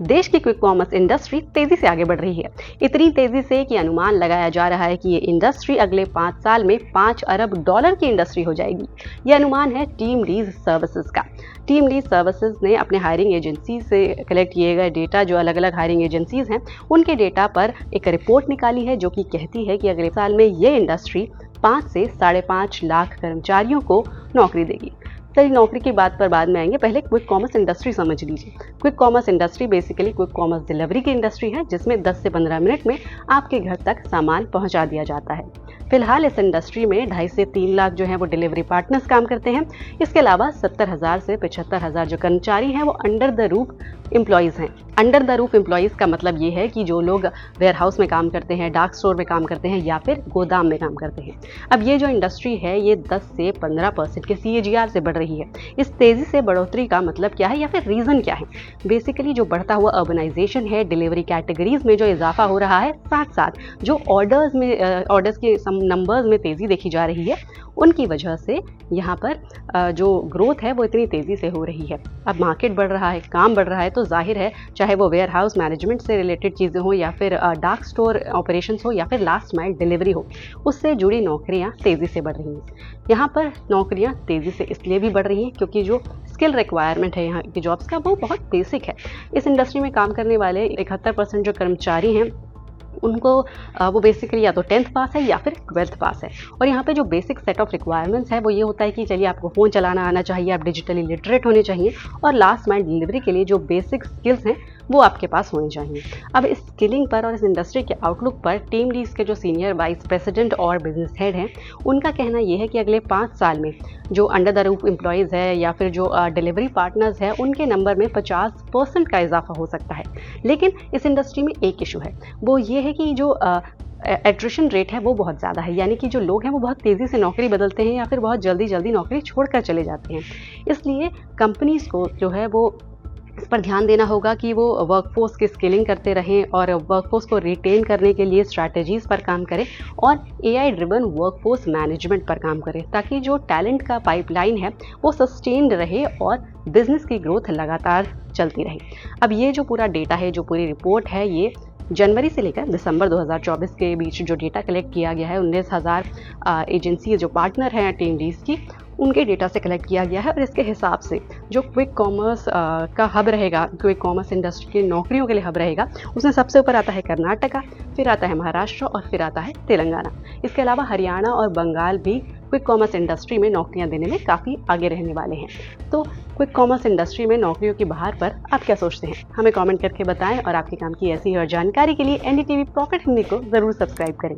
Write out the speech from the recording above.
देश की quick commerce industry तेजी से आगे बढ़ रही है। इतनी तेजी से कि अनुमान लगाया जा रहा है कि ये इंडस्ट्री अगले 5 साल में $5 अरब की इंडस्ट्री हो जाएगी। ये अनुमान है टीम लीज सर्विसेज का। टीम लीज सर्विसेज ने अपने हायरिंग एजेंसी से कलेक्ट किए गए डेटा, जो अलग अलग हायरिंग एजेंसीज हैं, उनके डेटा पर एक रिपोर्ट निकाली है जो कि कहती है कि अगले साल में ये इंडस्ट्री 5 से 5.5 लाख कर्मचारियों को नौकरी देगी। चलिए नौकरी की बात पर बाद में आएंगे, पहले क्विक कॉमर्स इंडस्ट्री समझ लीजिए। Quick commerce industry basically quick commerce delivery की इंडस्ट्री है, जिसमें 10 से 15 मिनट में आपके घर तक सामान पहुंचा दिया जाता है। फिलहाल इस इंडस्ट्री में 2.5 से 3 लाख जो हैं वो डिलीवरी पार्टनर्स काम करते हैं। इसके अलावा 70,000 से 75,000 जो कर्मचारी हैं वो अंडर द रूफ एम्प्लॉयज़ हैं। अंडर द रूफ एम्प्लॉयज़ का मतलब ये है कि जो लोग वेयर हाउस में काम करते हैं, डार्क स्टोर में काम करते हैं या फिर गोदाम में काम करते हैं। अब ये जो इंडस्ट्री है ये 10 से 15% के CAGR से बढ़ रही है। इस तेज़ी से बढ़ोतरी का मतलब क्या है या फिर रीज़न क्या है? बेसिकली जो बढ़ता हुआ अर्बनाइजेशन है, डिलीवरी कैटेगरीज में जो इजाफा हो रहा है, साथ साथ जो ऑर्डर्स के नंबर्स में तेज़ी देखी जा रही है, उनकी वजह से यहाँ पर जो ग्रोथ है वो इतनी तेज़ी से हो रही है। अब मार्केट बढ़ रहा है, काम बढ़ रहा है, तो जाहिर है चाहे वो वेयर हाउस मैनेजमेंट से रिलेटेड चीज़ें हो या फिर डार्क स्टोर ऑपरेशंस हो या फिर लास्ट माइल डिलीवरी हो, उससे जुड़ी नौकरियाँ तेज़ी से बढ़ रही हैं। यहाँ पर नौकरियाँ तेज़ी से इसलिए भी बढ़ रही हैं क्योंकि जो स्किल रिक्वायरमेंट है यहाँ की जॉब्स का वो बहुत बेसिक है। इस इंडस्ट्री में काम करने वाले 71% जो कर्मचारी हैं उनको वो बेसिकली या तो 10th पास है या फिर 12th पास है। और यहाँ पे जो बेसिक सेट ऑफ रिक्वायरमेंट्स है वो ये होता है कि चलिए आपको फ़ोन चलाना आना चाहिए, आप डिजिटली लिटरेट होने चाहिए और लास्ट माइल डिलीवरी के लिए जो बेसिक स्किल्स हैं वो आपके पास होने चाहिए। अब इस स्किलिंग पर और इस इंडस्ट्री के आउटलुक पर टीम लीड्स के जो सीनियर वाइस प्रेसिडेंट और बिजनेस हेड हैं, उनका कहना ये है कि अगले 5 साल में जो अंडर द रूफ एम्प्लॉयज़ है या फिर जो डिलीवरी पार्टनर्स हैं, उनके नंबर में 50% का इजाफा हो सकता है। लेकिन इस इंडस्ट्री में एक इशू है, वो ये है कि जो एट्रिशन रेट है वो बहुत ज़्यादा है, यानी कि जो लोग हैं वो बहुत तेज़ी से नौकरी बदलते हैं या फिर बहुत जल्दी नौकरी छोड़कर चले जाते हैं। इसलिए कंपनीज़ को जो है वो इस पर ध्यान देना होगा कि वो वर्कफोर्स की स्किलिंग करते रहें और वर्कफोर्स को रिटेन करने के लिए स्ट्रैटेजीज़ पर काम करें और AI ड्रिवन वर्कफोर्स मैनेजमेंट पर काम करें, ताकि जो टैलेंट का पाइपलाइन है वो सस्टेन्ड रहे और बिजनेस की ग्रोथ लगातार चलती रहे। अब ये जो पूरा डेटा है, जो पूरी रिपोर्ट है, ये जनवरी से लेकर दिसंबर 2024 के बीच जो डेटा कलेक्ट किया गया है, 19,000 एजेंसी जो पार्टनर हैं टीम लीड्स की, उनके डेटा से कलेक्ट किया गया है। और इसके हिसाब से जो क्विक कॉमर्स का हब रहेगा, क्विक कॉमर्स इंडस्ट्री की नौकरियों के लिए हब रहेगा, उसमें सबसे ऊपर आता है कर्नाटका, फिर आता है महाराष्ट्र और फिर आता है तेलंगाना। इसके अलावा हरियाणा और बंगाल भी क्विक कॉमर्स इंडस्ट्री में नौकरियां देने में काफ़ी आगे रहने वाले हैं। तो क्विक कॉमर्स इंडस्ट्री में नौकरियों की बहार पर आप क्या सोचते हैं? हमें कमेंट करके बताएं और आपके काम की ऐसी और जानकारी के लिए NDTV प्रॉफिट हिंदी को ज़रूर सब्सक्राइब करें।